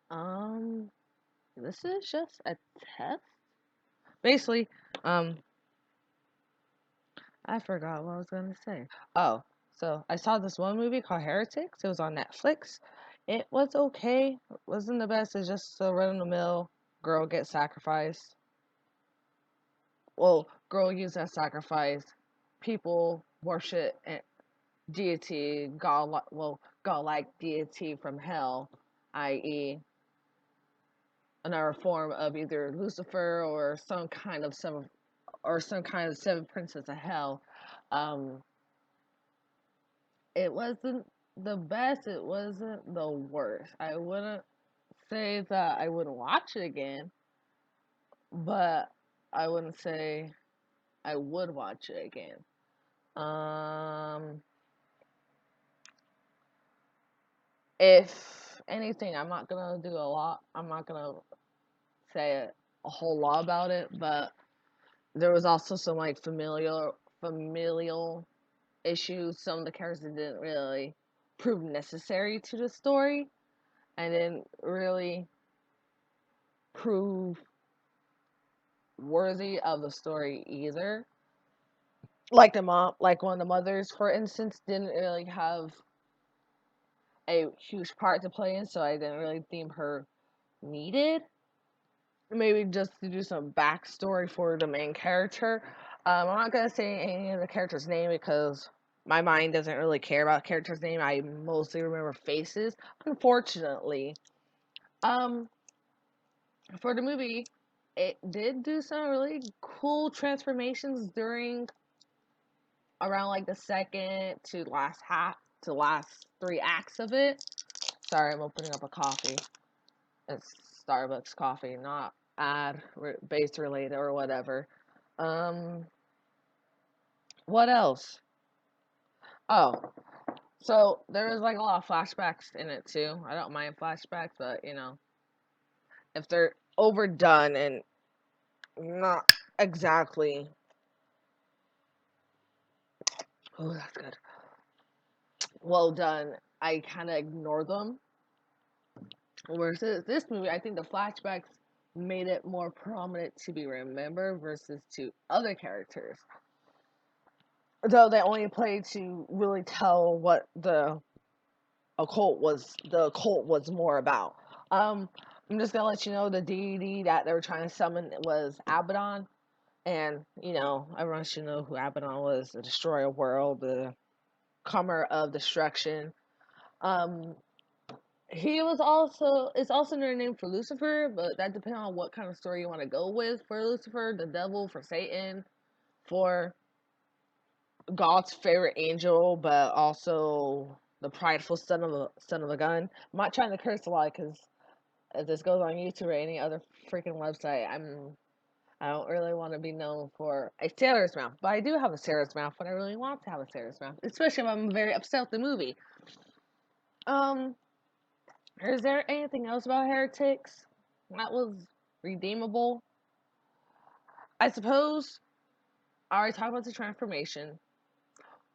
Um, this is just a test. Basically, um, I forgot what I was gonna say. Oh, so I saw this one movie called Heretics. It was on Netflix. It was okay. It wasn't the best. It's just a run of the mill girl gets sacrificed. Well, girl used as sacrifice. People worship deity, god, well, godlike deity from hell, i.e., another form of either Lucifer or some kind of seven princess of hell. Um, it wasn't the best. It wasn't the worst. I wouldn't say that I wouldn't watch it again, but I wouldn't say I would watch it again. Um, if anything, I'm not gonna do a lot. I'm not gonna say a whole lot about it, but there was also some like familial issues. Some of the characters didn't really prove necessary to the story, and didn't really prove worthy of the story either. Like the mom, like one of the mothers, for instance, didn't really have a huge part to play in, so I didn't really deem her needed. Maybe just to do some backstory for the main character. I'm not gonna say any of the character's name because my mind doesn't really care about character's name. I mostly remember faces. Unfortunately, um, for the movie, it did do some really cool transformations during around like the second to last half to last three acts of it. Sorry, I'm opening up a coffee. It's Starbucks coffee, not base related or whatever. Um, what else? Oh, so there was like a lot of flashbacks in it too. I don't mind flashbacks, but if they're overdone and not exactly, oh, that's good, well done, I kind of ignore them. Whereas this movie, I think the flashbacks made it more prominent to be remembered versus to other characters. Though they only played to really tell what the occult was more about. Um, I'm just gonna let you know the deity that they were trying to summon was Abaddon, and everyone should know who Abaddon was: the destroyer of world, the comer of destruction. Um, he was also it's also another name for Lucifer, but that depends on what kind of story you want to go with for Lucifer, the devil, for Satan, for God's favorite angel, but also the prideful son of a gun. I'm not trying to curse a lot because if this goes on YouTube or any other freaking website, I don't really want to be known for a sailor's mouth, but I do have a sailor's mouth when I really want to have a sailor's mouth, especially if I'm very upset with the movie. Um, is there anything else about Heretics that was redeemable? I suppose I already talked about the transformation.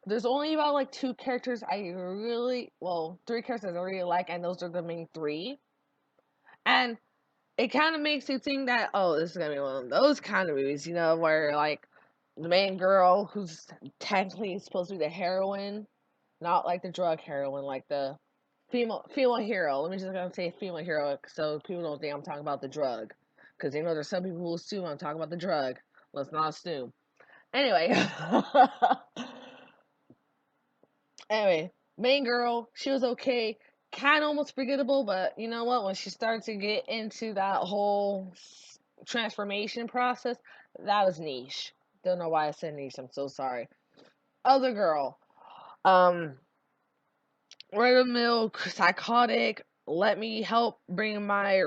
There's only about like two characters I really, well, three characters I really like, and those are the main three. And it kind of makes you think that, oh, this is gonna be one of those kind of movies, where like the main girl, who's technically supposed to be the heroine, not like the drug heroine, like the female hero. Let me just gonna say female hero, so people don't think I'm talking about the drug, because there's some people who assume I'm talking about the drug. Let's not assume. Anyway, anyway, main girl, she was okay. Kind of almost forgettable, but you know what? When she started to get into that whole transformation process, that was niche. Don't know why I said niche. I'm so sorry. Other girl, um, right of the mill, psychotic. Let me help bring my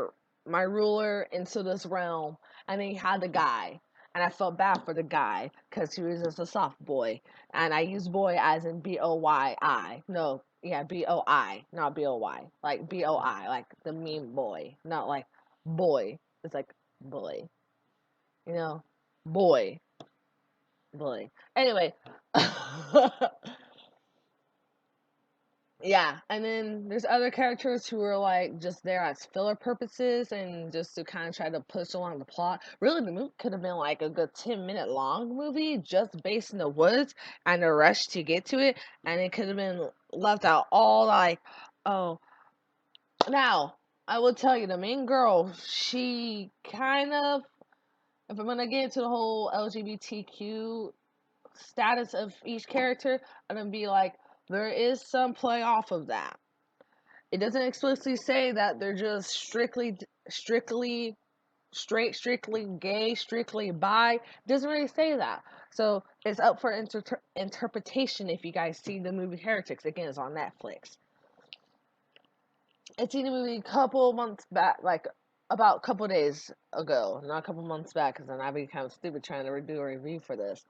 ruler into this realm. And then you had the guy, and I felt bad for the guy because he was just a soft boy, and I use boy as in BOYI. No, yeah, BOI, not BOY, like BOI, like the meme boy, not like boy. It's like boy, you know, boy, boy. Anyway, Yeah, and then there's other characters who are like just there as filler purposes and just to kind of try to push along the plot. Really, the movie could have been like a good 10-minute long movie just based in the woods and a rush to get to it, and it could have been left out all like, oh, now I will tell you the main girl, she kind of, if I'm gonna get into the whole LGBTQ status of each character, I'm gonna be like, there is some play off of that. It doesn't explicitly say that they're just strictly straight, strictly gay, strictly bi. It doesn't really say that. So it's up for interpretation if you guys see the movie Heretics. Again, it's on Netflix. I seen the movie a couple months back, like about a couple days ago, not a couple months back, because then I'd be kind of stupid trying to do a review for this.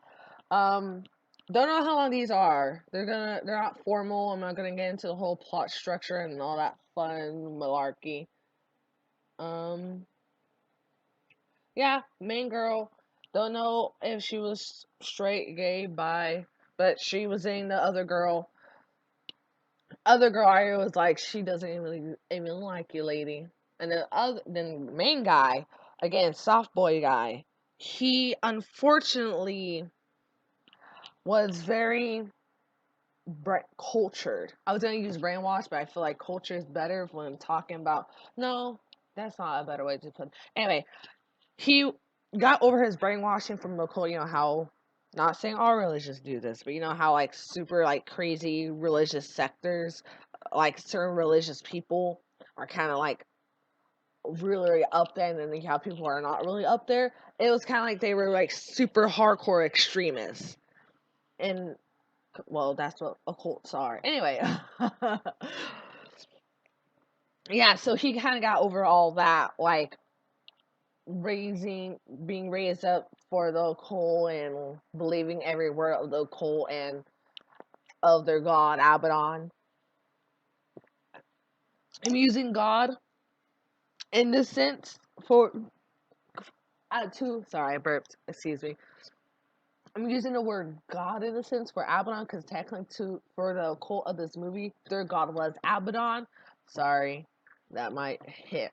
Um, don't know how long these are. They're not formal. I'm not gonna get into the whole plot structure and all that fun malarkey. Um, yeah, main girl. Don't know if she was straight, gay, bi, but she was dating the other girl. Other girl, I was like, she doesn't even like you, lady. And then main guy, again, soft boy guy. He unfortunately was very cultured. I was gonna use brainwash, but I feel like culture is better when I'm talking about. No, that's not a better way to put it. Anyway, he got over his brainwashing from the whole, how, not saying all religions do this, but you know how like super like crazy religious sectors, like certain religious people are kind of like really up there, and then you have people who are not really up there. It was kind of like they were like super hardcore extremists, and well, that's what occults are. Anyway, yeah, so he kind of got over all that, like being raised up for the occult and believing every word of the occult and of their god Abaddon. I'm using God in this sense for two. Sorry, I burped. Excuse me. I'm using the word God in a sense for Abaddon because technically, for the occult of this movie, their god was Abaddon. Sorry, that might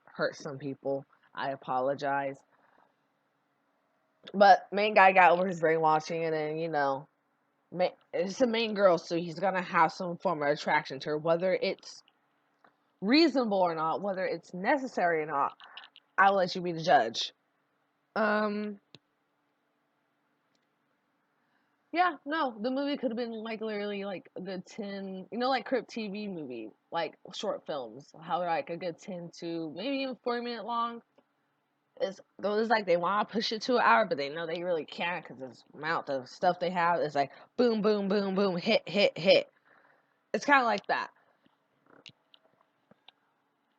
hurt some people. I apologize. But main guy got over his brainwashing, and then it's a main girl, so he's gonna have some form of attraction to her, whether it's reasonable or not, whether it's necessary or not. I'll let you be the judge. Um, yeah, no, the movie could have been like literally like a good 10, like Crypt TV movie, like short films, how they're like a good 10 to maybe even 40-minute long. It's like they want to push it to an hour, but they know they really can't because the amount of stuff they have is like boom, boom, boom, boom, hit, hit, hit. It's kind of like that.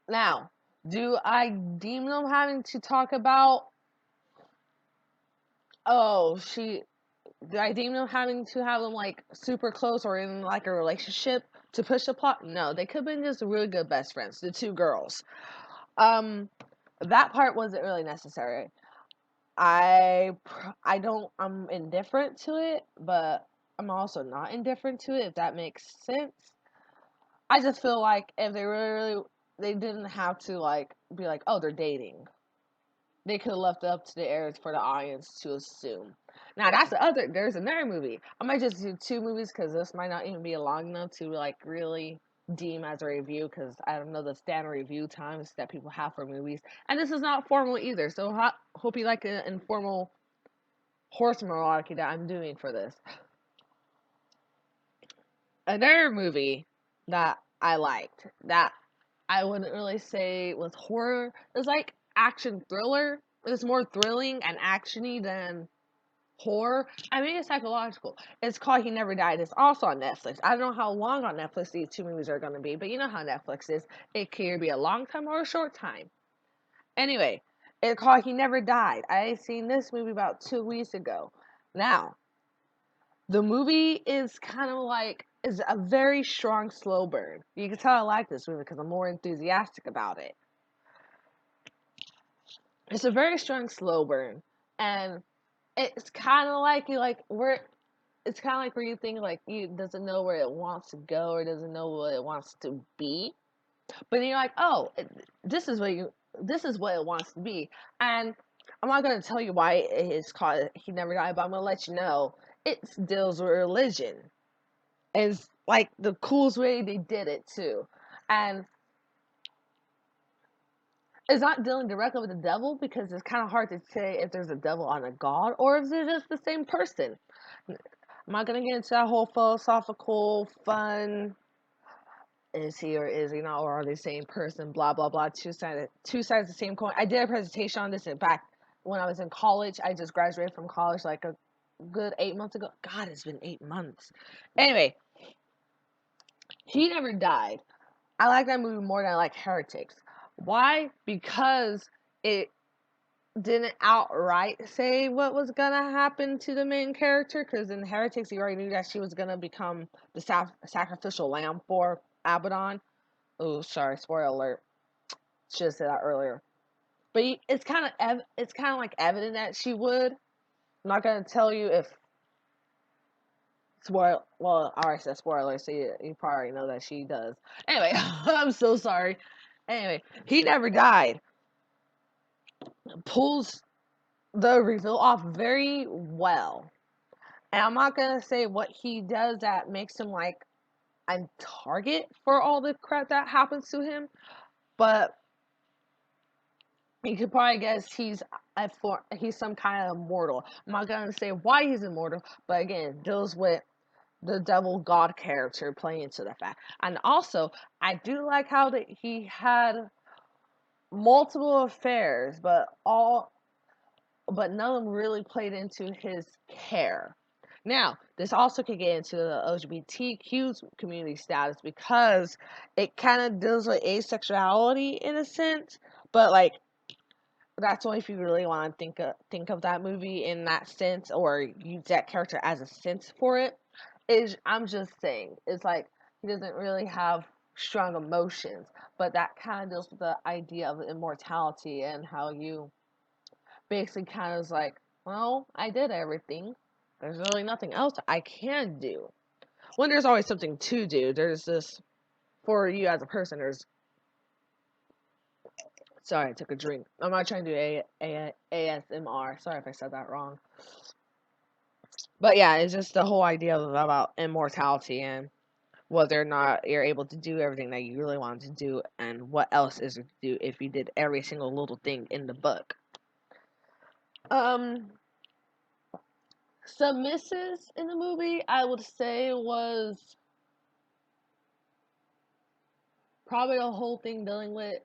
Now, do I deem them having to talk about? Oh, do I deem them having to have them like super close or in like a relationship to push the plot? No, they could have been just really good best friends, the two girls. Um, that part wasn't really necessary. I'm indifferent to it, but I'm also not indifferent to it, if that makes sense. I just feel like if they really, they didn't have to like be like, oh, they're dating. They could have left it up to the heirs for the audience to assume. Now there's another movie. I might just do two movies because this might not even be long enough to like really deem as a review because I don't know the standard review times that people have for movies. And this is not formal either, so hope you like an informal horse malarkey that I'm doing for this. Another movie that I liked that I wouldn't really say was horror. It was like action thriller. It was more thrilling and actiony than horror. I mean, it's psychological. It's called He Never Died. It's also on Netflix. I don't know how long on Netflix these two movies are going to be, but you know how Netflix is. It can either be a long time or a short time. Anyway, it's called He Never Died. I seen this movie about 2 weeks ago. Now, the movie is kind of like is a very strong slow burn. You can tell I like this movie because I'm more enthusiastic about it. It's a very strong slow burn, and it's kind of like you like we're. it's kind of like where you think like you doesn't know where it wants to go or doesn't know what it wants to be, but then you're like, oh, this is what it wants to be, and I'm not gonna tell you why it's called He Never Died, but I'm gonna let you know it deals with religion. It's like the coolest way they did it too, and it's not dealing directly with the devil because it's kind of hard to say if there's a devil on a god or if they're just the same person. I'm not gonna get into that whole philosophical fun. Is he or is he not, or are they the same person? Blah blah blah. Two sides of the same coin. I did a presentation on this. In fact, when I was in college, I just graduated from college like a good 8 months ago. God, it's been 8 months. Anyway, He Never Died. I like that movie more than I like Heretics. Why? Because it didn't outright say what was gonna happen to the main character. Because in Heretics, you already knew that she was gonna become the sacrificial lamb for Abaddon. Oh, sorry, spoiler alert. Should have said that earlier. But it's kind of like evident that she would. I'm not gonna tell you if spoil. Well, I already said spoiler, so you probably know that she does. Anyway, I'm so sorry. Anyway, He Never Died pulls the reveal off very well. And I'm not gonna say what he does that makes him like a target for all the crap that happens to him, but you could probably guess he's some kind of immortal. I'm not gonna say why he's immortal, but again, deals with the devil god character playing into the fact. And also, I do like how that he had multiple affairs, but none of them really played into his care. Now, this also could get into the LGBTQ community status because it kind of deals with asexuality in a sense, but like that's only if you really want to think of that movie in that sense or use that character as a sense for it. Is I'm just saying, it's like he doesn't really have strong emotions, but that kind of deals with the idea of immortality and how you basically kind of is like, well, I did everything. There's really nothing else I can do. When there's always something to do, there's this for you as a person. There's sorry, I took a drink. I'm not trying to do ASMR. Sorry if I said that wrong. But yeah, it's just the whole idea about immortality and whether or not you're able to do everything that you really wanted to do and what else is there to do if you did every single little thing in the book. Um, some misses in the movie, I would say, was probably the whole thing dealing with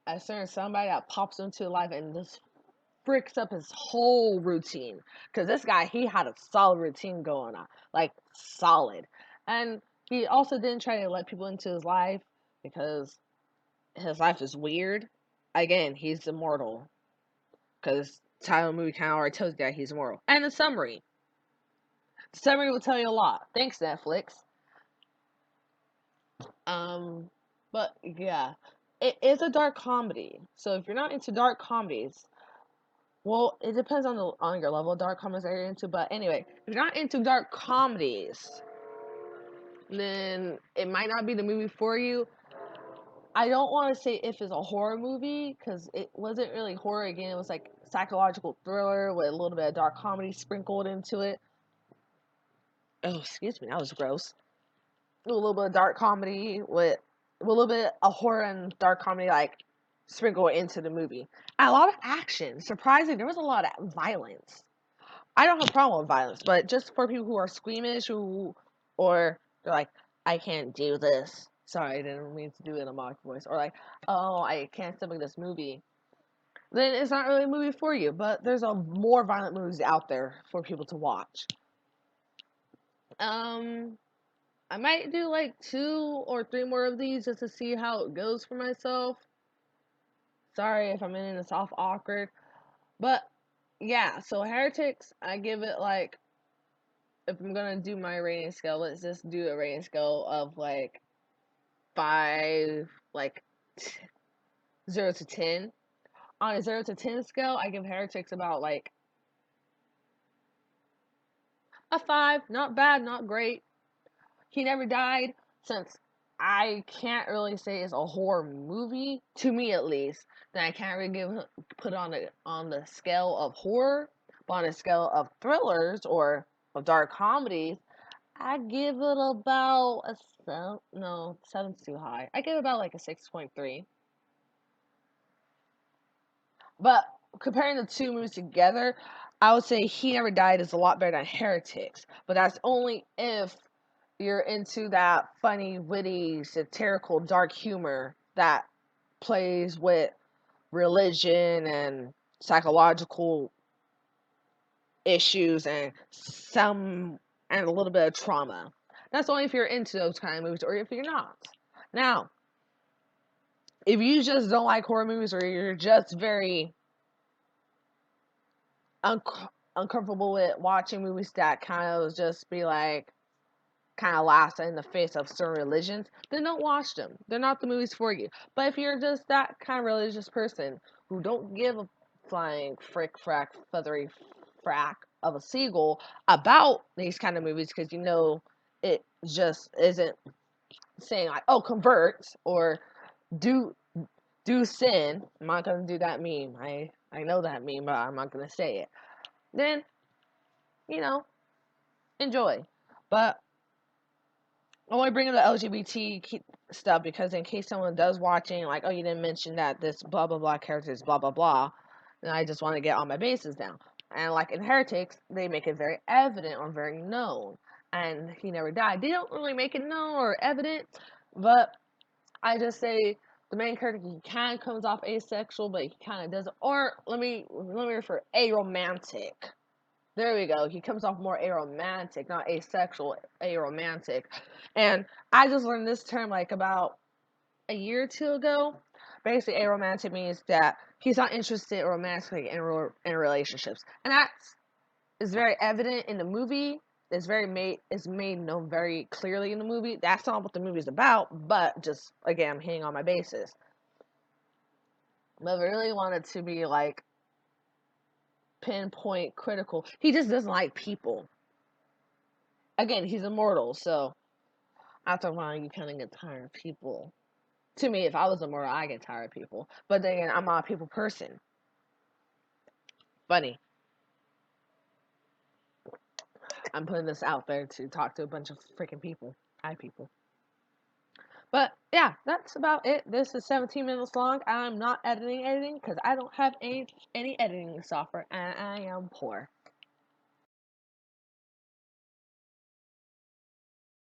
a certain somebody that pops into life and just freaks up his whole routine. Because this guy, he had a solid routine going on, like solid, and he also didn't try to let people into his life because his life is weird. Again, he's immortal because title of the movie kind of already tells you that he's immortal. And the summary. The summary will tell you a lot. Thanks, Netflix. Um, but yeah, it is a dark comedy. So if you're not into dark comedies, well, it depends on your level of dark comedies that you're into. But anyway, if you're not into dark comedies, then it might not be the movie for you. I don't want to say if it's a horror movie because it wasn't really horror. Again, it was like psychological thriller with a little bit of dark comedy sprinkled into it. Oh, excuse me, that was gross. A little bit of dark comedy with a little bit of horror and dark comedy like sprinkled into the movie. And a lot of action. Surprisingly, there was a lot of violence. I don't have a problem with violence, but just for people who are squeamish or they're like, I can't do this. Sorry, I didn't mean to do it in a mock voice. Or like, oh, I can't stomach this movie. Then it's not really a movie for you. But there's a more violent movies out there for people to watch. Um, I might do like 2 or 3 more of these just to see how it goes for myself. Sorry if I'm in this off awkward. But yeah, so Heretics, I give it like, if I'm gonna do my rating scale, let's just do a rating scale of like 5, like 0 to 10. On a 0 to 10 scale, I give Heretics about like A 5. Not bad, not great. He Never Died, since I can't really say it's a horror movie, to me at least, then I can't really put on the scale of horror, but on the scale of thrillers or of dark comedies, I give it about a 7. No, 7's too high. I give it about like a 6.3. But comparing the two movies together, I would say He Never Died is a lot better than Heretics. But that's only if you're into that funny, witty, satirical, dark humor that plays with religion and psychological issues and a little bit of trauma. That's only if you're into those kind of movies or if you're not. Now, if you just don't like horror movies or you're just very uncomfortable with watching movies that kind of just be like kind of laughs in the face of certain religions, then don't watch them. They're not the movies for you. But if you're just that kind of religious person who don't give a flying frick frack feathery frack of a seagull about these kind of movies, because you know it just isn't saying like, oh, convert or do sin. I'm not gonna do that meme. I know that meme, but I'm not gonna say it. Then, you know, enjoy. But I only bring up the LGBT stuff because in case someone does watching, like, oh, you didn't mention that this blah blah blah character is blah blah blah, and I just want to get all my bases down. And like in Heretics, they make it very evident or very known. And He Never Died. They don't really make it known or evident, but I just say the main character, he kind of comes off asexual, but he kind of doesn't. Or let me refer aromantic. There we go. He comes off more aromantic, not asexual, aromantic. And I just learned this term like about a year or two ago. Basically, aromantic means that he's not interested romantically in relationships, and that is very evident in the movie. It's made known very clearly in the movie. That's not what the movie's about, but just again, I'm hitting on my bases. But I really wanted to be like pinpoint critical. He just doesn't like people. Again, he's immortal, so after a while, you kind of get tired of people. To me, if I was immortal, I get tired of people. But then again, I'm not a people person. Funny. I'm putting this out there to talk to a bunch of freaking people. Hi, people. But yeah, that's about it. This is 17 minutes long. I'm not editing because I don't have any editing software and I am poor.